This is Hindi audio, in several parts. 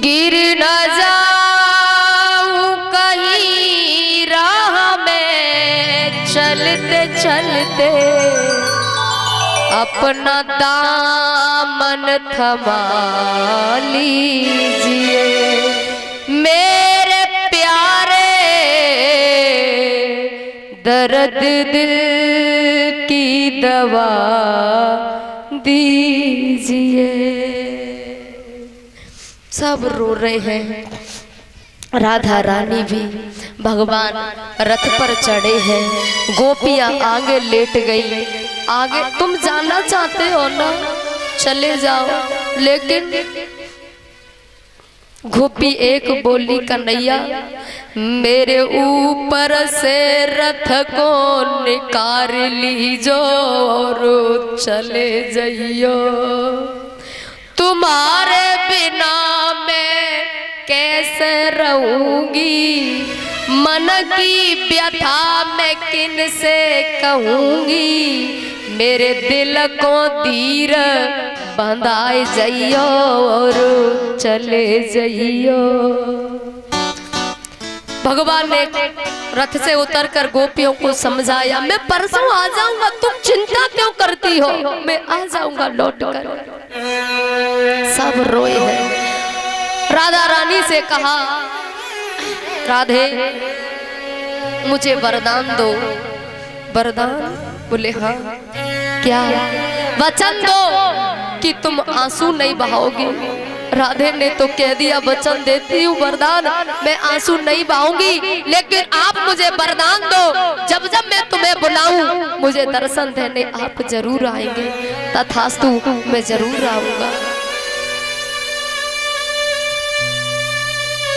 गिर न जाऊं कहीं राह में चलते चलते, अपना दामन थमा लीजिए मेरे प्यारे, दर्द दिल की दवा दीजिए। सब रो रहे हैं। राधा रानी भी, भगवान रथ पर चढ़े हैं, गोपियां आगे लेट गई। आगे तुम जाना चाहते हो ना, चले जाओ, लेकिन गोपी एक बोली, कन्हैया मेरे ऊपर से रथ को निकाल लीजो और चले जाइयो, तुम्हारे बिना मैं कैसे रहूंगी, मन की व्यथा मैं किन से कहूंगी, मेरे दिल को धीर बंधाए जाइयो और चले जाइयो। भगवान ने रथ से उतरकर गोपियों को समझाया, मैं परसों आ जाऊंगा, तुम चिंता क्यों करती हो, मैं आ जाऊंगा लौट कर। सब रोए हैं। राधा रानी से कहा, राधे मुझे वरदान दो। वरदान? बोले हाँ। क्या? वचन दो कि तुम आंसू नहीं बहाओगी। राधे ने तो कह दिया, वचन देती हूँ वरदान, मैं आंसू नहीं बहाऊंगी, लेकिन आप मुझे वरदान दो, जब जब मैं तुम्हें बुलाऊं मुझे दर्शन देने आप जरूर आएंगे। तथास्तु, मैं जरूर आऊंगा।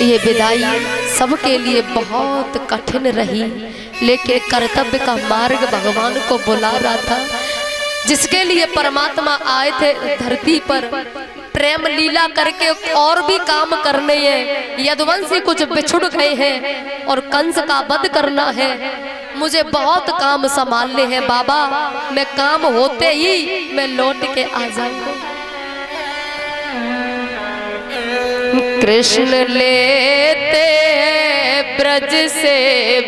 ये विदाई सबके लिए बहुत कठिन रही, लेकिन कर्तव्य का मार्ग भगवान को बुला रहा था। जिसके लिए परमात्मा आए थे धरती पर, प्रेम लीला करके और भी काम करने हैं। यदुवंशी कुछ बिछुड़ गए हैं और कंस का वध करना है, मुझे बहुत काम संभालने हैं बाबा, मैं काम होते ही मैं लौट के आ जाऊंगा। कृष्ण लेते ब्रज से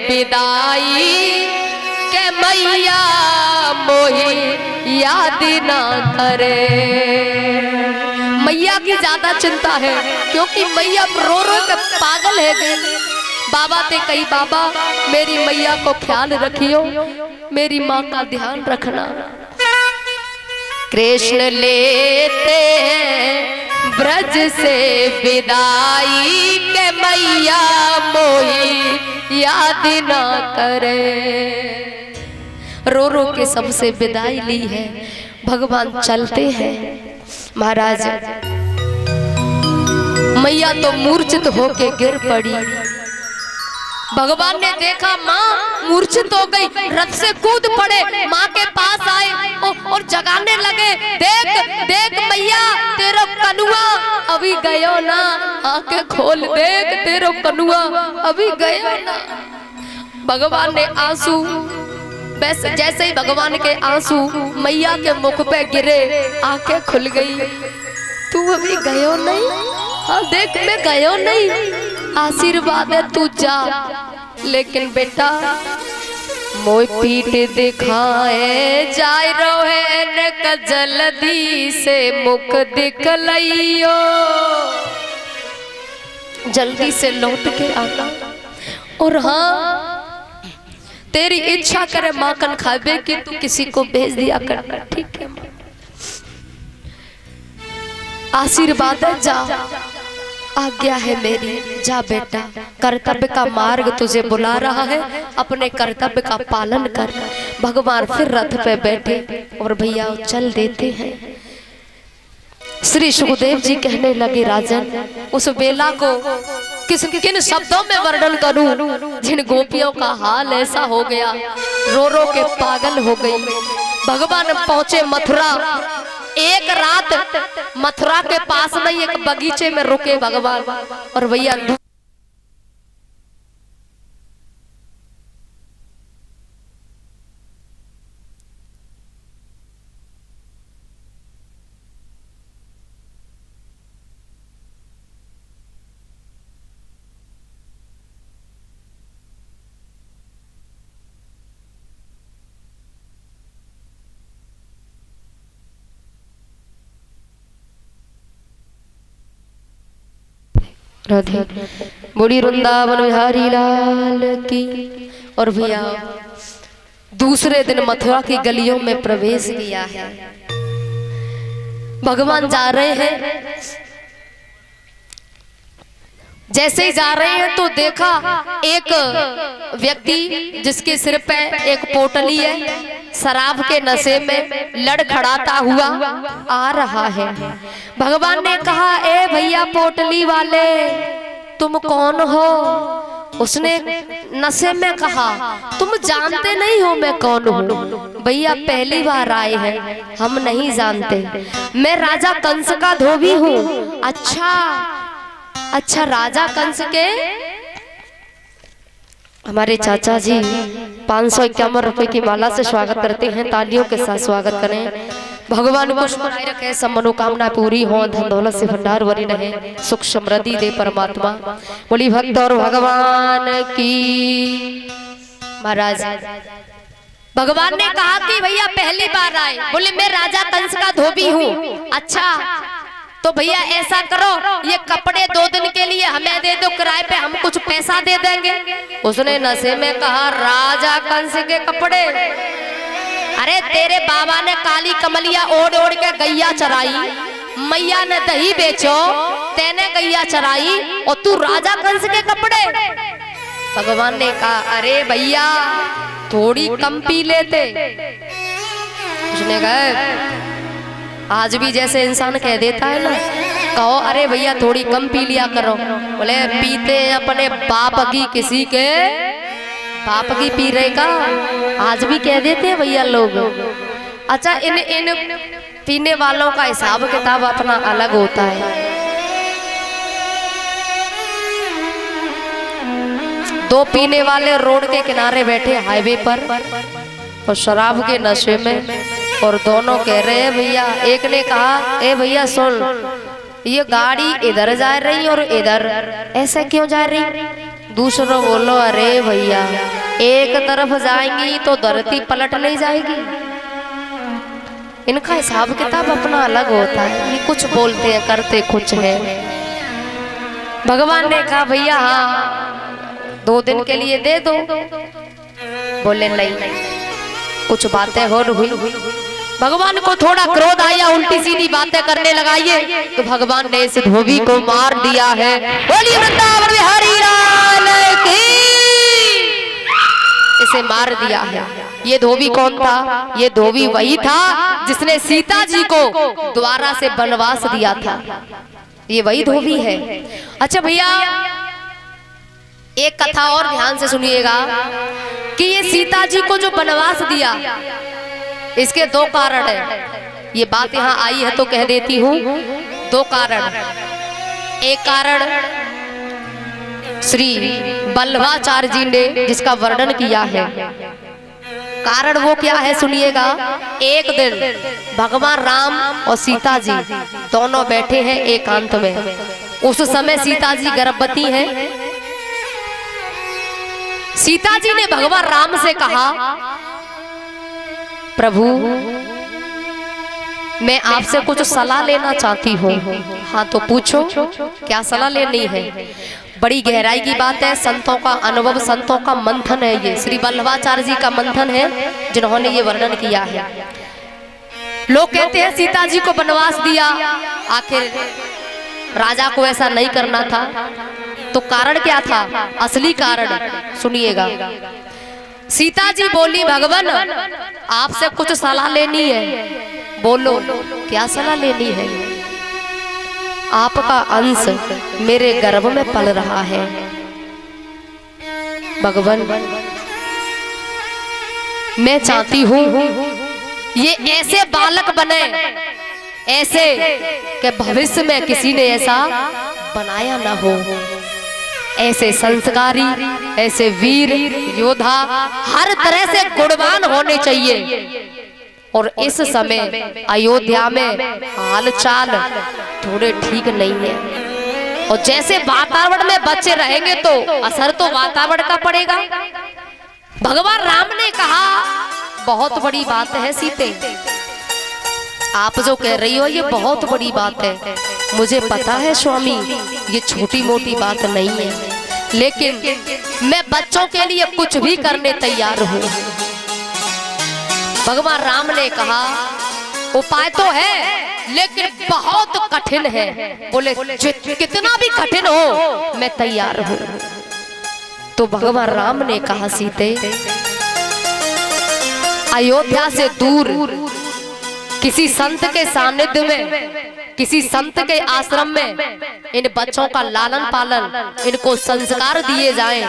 विदाई के मैया मोही याद ना करे। मैया की ज्यादा चिंता है, क्योंकि मैया रो रो के पागल है गई। बाबा ते कही, बाबा मेरी मैया को ख्याल रखियो, मेरी माँ का ध्यान रखना। कृष्ण लेते ब्रज से विदाई के मैया मोही याद ना करे। रो रो के सबसे विदाई ली है। भगवान चलते हैं। महाराज मैया तो मूर्छित होके गिर पड़ी। भगवान ने देखा माँ मूर्छित हो गई, रथ से कूद पड़े, माँ के पास आए और जगाने लगे, देख देख मैया तेरा कनुआ अभी गयो ना, आंखें खोल, देख तेरा कनुआ अभी गयो ना। भगवान ने आंसू, बस जैसे ही भगवान के आंसू मैया के मुख पे गिरे, आंखें खुल गई। तू अभी गयो नहीं? हाँ देख मैं गयो नहीं, आशीर्वाद है तू जा, लेकिन बेटा मोय पीठ दिखाए जाय रोहे न जल्दी से मुख दिखलाइयो, जल्दी से लौट के आना। और हाँ तेरी इच्छा करे माखन खावे कि तू किसी को भेज दिया करना, ठीक है? आशीर्वाद है, जा, आज्ञा है मेरी, जा बेटा, कर्तव्य का मार्ग तुझे बुला रहा है, अपने कर्तव्य का पालन कर। भगवान फिर रथ पे बैठे और भैया चल देते हैं। श्री सुखदेव जी कहने लगे, राजन उस बेला को किन शब्दों में वर्णन करूं, जिन गोपियों का हाल ऐसा हो गया, रो रो के पागल हो गई। भगवान पहुंचे मथुरा, एक रात मथुरा के पास में एक बगीचे में रुके भगवान, और भैया राधे बूढ़ी वृंदावन बिहारी लाल की। और भैया दूसरे दिन मथुरा की गलियों में प्रवेश किया है। भगवान जा रहे हैं, जैसे ही जा रहे हैं तो देखा एक व्यक्ति जिसके सिर पे एक पोटली है, शराब के नशे में लड़खड़ाता हुआ आ रहा है। भगवान ने कहा, ए भैया पोटली वाले, तुम कौन हो? उसने नशे में कहा, तुम जानते नहीं हो मैं कौन हूँ? भैया पहली बार आए हैं, हम नहीं जानते, मैं राजा कंस का धोबी हूँ। अच्छा राजा कंस के? हमारे चाचा जी 551 रुपए की माला से स्वागत करते हैं, तालियों के साथ स्वागत करें। भगवान को बनाए रखे, सब मनोकामना पूरी हो, धन दौलत से भंडार भरी रहे, सुख समृद्धि दे परमात्मा। बोली भक्त और भगवान की। महाराज भगवान ने कहा कि भैया पहली बार आए, बोले मैं राजा कंस का धोबी हूँ। अच्छा तो भैया ऐसा करो, ये कपड़े 2 दिन के लिए हमें दे दो किराए पे, हम कुछ पैसा दे देंगे। उसने नशे में कहा, राजा कंस के कपड़े? अरे तेरे बाबा ने काली कमलिया ओढ़ ओढ़ के गैया चराई, मैया ने दही बेचो, तेने गैया चराई, और तू राजा कंस के कपड़े? भगवान ने कहा, अरे भैया थोड़ी कम पी लेते। उसने कहा, आज भी जैसे इंसान कह देता है ना, कहो अरे भैया थोड़ी कम पी लिया करो। बोले पीते हैं अपने बाप की, किसी के बाप की पी रहे का? आज भी कह देते हैं भैया लोग। अच्छा इन पीने वालों का हिसाब किताब अपना अलग होता है। 2 पीने वाले रोड के किनारे बैठे हाईवे पर और शराब के नशे में, और दोनों कह रहे हैं भैया। एक ने कहा, ए भैया सुन, ये गाड़ी इधर जा रही और इधर ऐसे क्यों जा रही? दूसरा बोलो, अरे भैया एक तरफ जाएंगी तो धरती पलट नहीं जाएगी। इनका हिसाब किताब अपना अलग होता है, ये कुछ बोलते हैं करते कुछ है। भगवान ने कहा, भैया हाँ 2 दिन के लिए दे दो। बोले नहीं, कुछ बातें और हुई। भगवान को थोड़ा क्रोध आया, उल्टी सीधी बातें करने लगाइए, तो भगवान ने इस धोबी को मार दिया है। बोलिए वृंदावन बिहारी लाल की। इसे मार दिया है। ये धोबी कौन था? ये धोबी वही था जिसने सीता जी को द्वारा से वनवास दिया था, ये वही धोबी है। अच्छा भैया एक कथा और ध्यान से सुनिएगा कि ये सीता जी को जो वनवास दिया, इसके 2 कारण है। ये बात यहाँ आई है तो कह देती हूँ। 2 कारण। एक कारण श्री बल्लभाचार्य जी ने जिसका वर्णन किया है, कारण वो क्या है सुनिएगा। एक दिन भगवान राम और सीता जी दोनों बैठे हैं एकांत में। उस समय सीता जी गर्भवती हैं। सीता जी ने भगवान राम से कहा, प्रभु मैं आपसे कुछ सलाह लेना चाहती हूँ। हाँ तो पूछो, क्या सलाह लेनी है? बड़ी गहराई की बात है, संतों का अनुभव, संतों का मंथन है। ये श्री बल्लभाचार्य जी का मंथन है जिन्होंने ये वर्णन किया है। लोग कहते हैं सीता जी को वनवास दिया, आखिर राजा को ऐसा नहीं करना था, तो कारण क्या था? असली कारण सुनिएगा। सीता जी बोली, भगवान आपसे कुछ सलाह लेनी है। बोलो क्या सलाह लेनी है? आपका अंश मेरे गर्भ में पल रहा है। भगवान मैं चाहती हूँ ये ऐसे बालक बने, ऐसे कि भविष्य में किसी ने ऐसा बनाया ना हो। ऐसे संस्कारी, ऐसे वीर योद्धा, हर तरह से गुणवान होने चाहिए। और इस समय अयोध्या में हालचाल थोड़े ठीक नहीं है, और जैसे वातावरण में बच्चे रहेंगे तो असर तो वातावरण का पड़ेगा। भगवान राम ने कहा, बहुत बड़ी बात है सीते, आप जो कह रही हो ये बहुत बड़ी बात है। मुझे पता है स्वामी ये छोटी मोटी बात नहीं है, लेकिन मैं बच्चों के लिए कुछ भी करने तैयार हूँ। भगवान राम ने कहा उपाय तो है लेकिन बहुत कठिन है। बोले कितना भी कठिन हो मैं तैयार हूँ। तो भगवान राम ने कहा सीते अयोध्या से दूर किसी संत के सानिध्य में, किसी संत के आश्रम में इन बच्चों का लालन पालन, इनको संस्कार दिए जाएं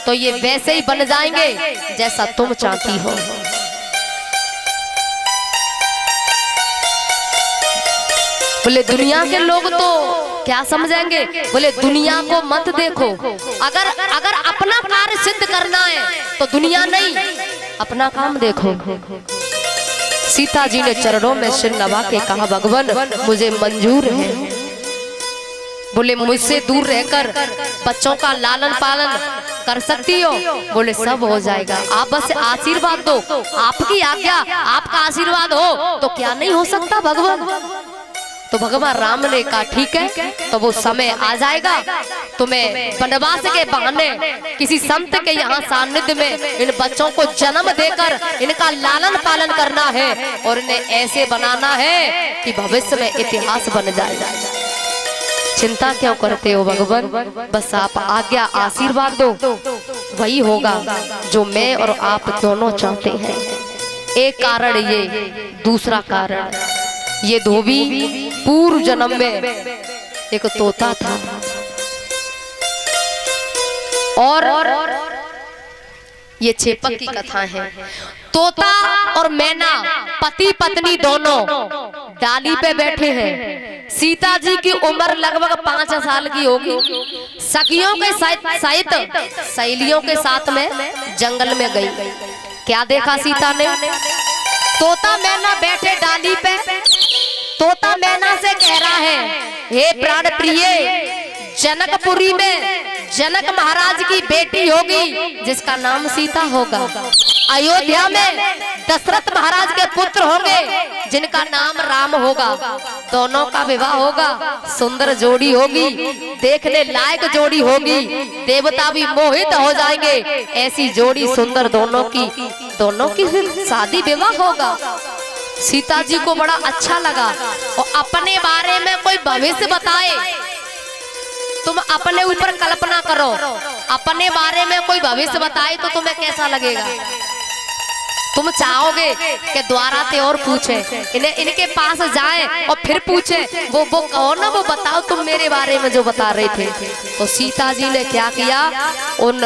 तो ये वैसे ही बन जाएंगे जैसा तुम चाहती हो। बोले दुनिया के लोग तो क्या समझेंगे? बोले दुनिया को मत देखो, अगर अपना कार्य सिद्ध करना है तो दुनिया नहीं, अपना काम देखो। सीता जी ने चरणों में सिर नवा के कहा भगवान मुझे मंजूर है। बोले मुझसे दूर रहकर बच्चों का लालन पालन कर सकती हो? बोले सब हो जाएगा, आप बस आशीर्वाद दो, आपकी आज्ञा, आपका आशीर्वाद हो तो क्या नहीं हो सकता भगवान। तो भगवान राम ने कहा ठीक है, तो वो समय आ जाएगा तुम्हें वनवास के बहाने किसी संत के यहाँ सानिध्य में इन बच्चों को जन्म देकर इनका लालन पालन करना है और इन्हें ऐसे बनाना है कि भविष्य में इतिहास बन जाएगा। चिंता क्यों करते हो भगवान, बस आप आज्ञा आशीर्वाद दो, वही होगा जो मैं और आप दोनों चाहते हैं। एक कारण ये, दूसरा कारण ये धोबी पूर्व जन्म में एक तोता था और ये चेपक की कथा है। तोता और मैना पति पत्नी दोनों डाली पे बैठे हैं। सीता जी की उम्र लगभग 5 साल की होगी। सखियों के सहित सहेलियों के साथ में जंगल में गई। क्या देखा सीता ने? तोता मैना बैठे डाली पे। तोता मैना से कह रहा है हे प्राण प्रिय, जनकपुरी में जनक महाराज की बेटी होगी जिसका नाम सीता होगा। अयोध्या में दशरथ महाराज के पुत्र होंगे जिनका नाम राम होगा। दोनों का विवाह होगा, सुंदर जोड़ी होगी, देखने लायक जोड़ी होगी, देवता भी मोहित हो जाएंगे। ऐसी जोड़ी सुंदर दोनों की शादी विवाह होगा। सीता जी को बड़ा अच्छा लगा और अपने बारे में कोई भविष्य बताए। तुम अपने ऊपर कल्पना करो, अपने बारे में कोई भविष्य बताए तो तुम्हें कैसा लगेगा? तुम चाहोगे कि द्वारा ते और पूछे, इनके पास जाए और फिर पूछे वो कहो ना, वो बताओ तुम मेरे बारे में जो बता रहे थे। तो सीता जी ने क्या किया, उन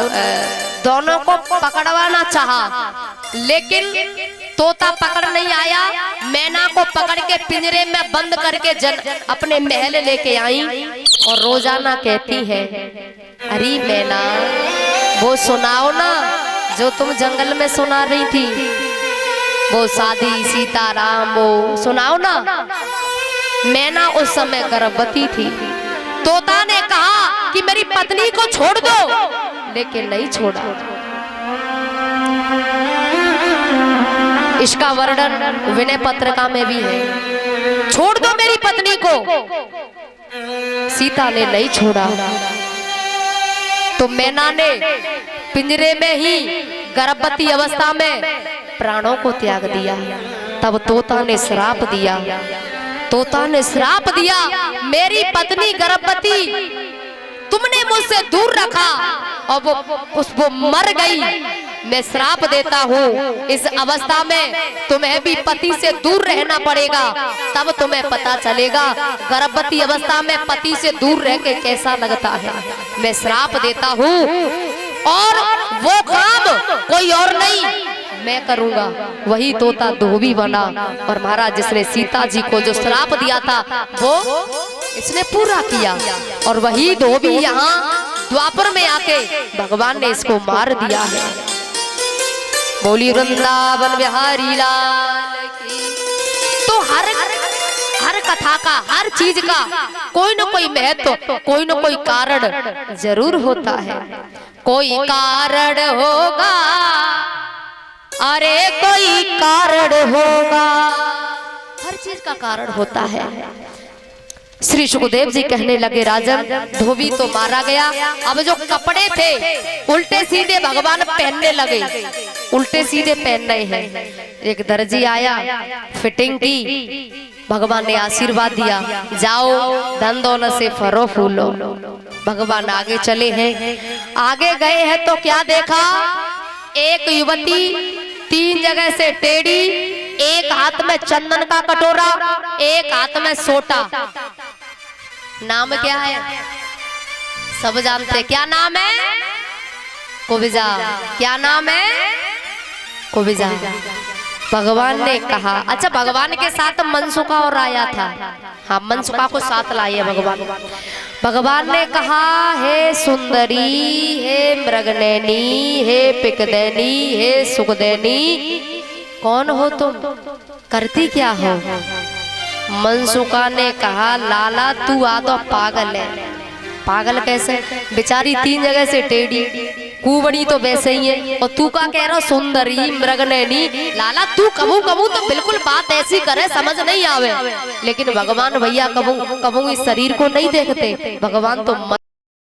दोनों को पकड़वाना चाहा, लेकिन तोता पकड़ नहीं आया। मैना को पकड़ के पिंजरे में बंद करके अपने महल लेके आई और रोजाना कहती है अरे मैना वो सुनाओ ना जो तुम जंगल में सुना रही थी, वो शादी सीताराम वो सुनाओ ना। मैना उस समय गर्भवती थी। तोता ने कहा कि मेरी पत्नी को छोड़ दो, लेकिन नहीं छोड़ा। इसका वर्णन विनय पत्रिका में भी है। छोड़ दो मेरी पत्नी को, सीता ने नहीं छोड़ा। तो मैना ने पिंजरे में ही गर्भवती अवस्था में प्राणों को त्याग दिया। तब तोता ने श्राप दिया। तोता ने श्राप दिया मेरी पत्नी गर्भवती, तुमने मुझसे दूर रखा और वो मर गई। मैं श्राप देता हूँ इस अवस्था में तुम्हें भी पति से दूर रहना पड़ेगा, तब तुम्हें पता चलेगा गर्भवती अवस्था में पति से दूर रह के कैसा लगता है। मैं श्राप देता हूँ और वो काम कोई और नहीं मैं करूंगा। वही तोता धोबी बना और महाराज जिसने सीता जी को जो श्राप दिया था वो इसने पूरा किया। और वही धोबी यहाँ द्वापर में आके भगवान ने इसको मार दिया है। बोली वृंदावन बिहारी लाल की। तो हर कथा का, हर चीज का कोई न कोई महत्व, कोई न कोई कारण जरूर होता है। कोई कारण होगा, अरे कोई कारण होगा, हर चीज का कारण होता है। श्री सुखदेव जी कहने लगे राजन, धोबी तो मारा गया, अब जो कपड़े थे उल्टे सीधे भगवान पहनने लगे, उल्टे सीधे पहन रहे हैं। एक दर्जी आया, फिटिंग की, भगवान ने आशीर्वाद दिया, जाओ धन दौलत से फरो फूलो। भगवान आगे चले हैं, आगे गए हैं तो क्या देखा, एक युवती 3 जगह से टेढ़ी, एक हाथ में चंदन का कटोरा, एक हाथ में सोटा। नाम क्या है? सब जानते, क्या नाम है? कुबिजा। क्या नाम है? कुबिजा। भगवान ने कहा, अच्छा भगवान के साथ मनसुखा और आया था, हाँ मनसुखा को साथ लाए भगवान। भगवान ने कहा, हे सुंदरी, हे मृगनैनी, हे पिकदैनी, हे सुखदैनी, कौन हो तुम, करती क्या हो? मनसुखा ने कहा, लाला तू आदो पागल है। पागल कैसे? बेचारी 3 जगह से टेढ़ी, कुबड़ी तो वैसे ही है, और तू का कह रहा सुंदरी मृगनैनी। लाला तू कबू कबू तो बिल्कुल बात ऐसी करे समझ नहीं आवे, लेकिन भगवान भैया कबू कबू इस शरीर को नहीं देखते, भगवान तो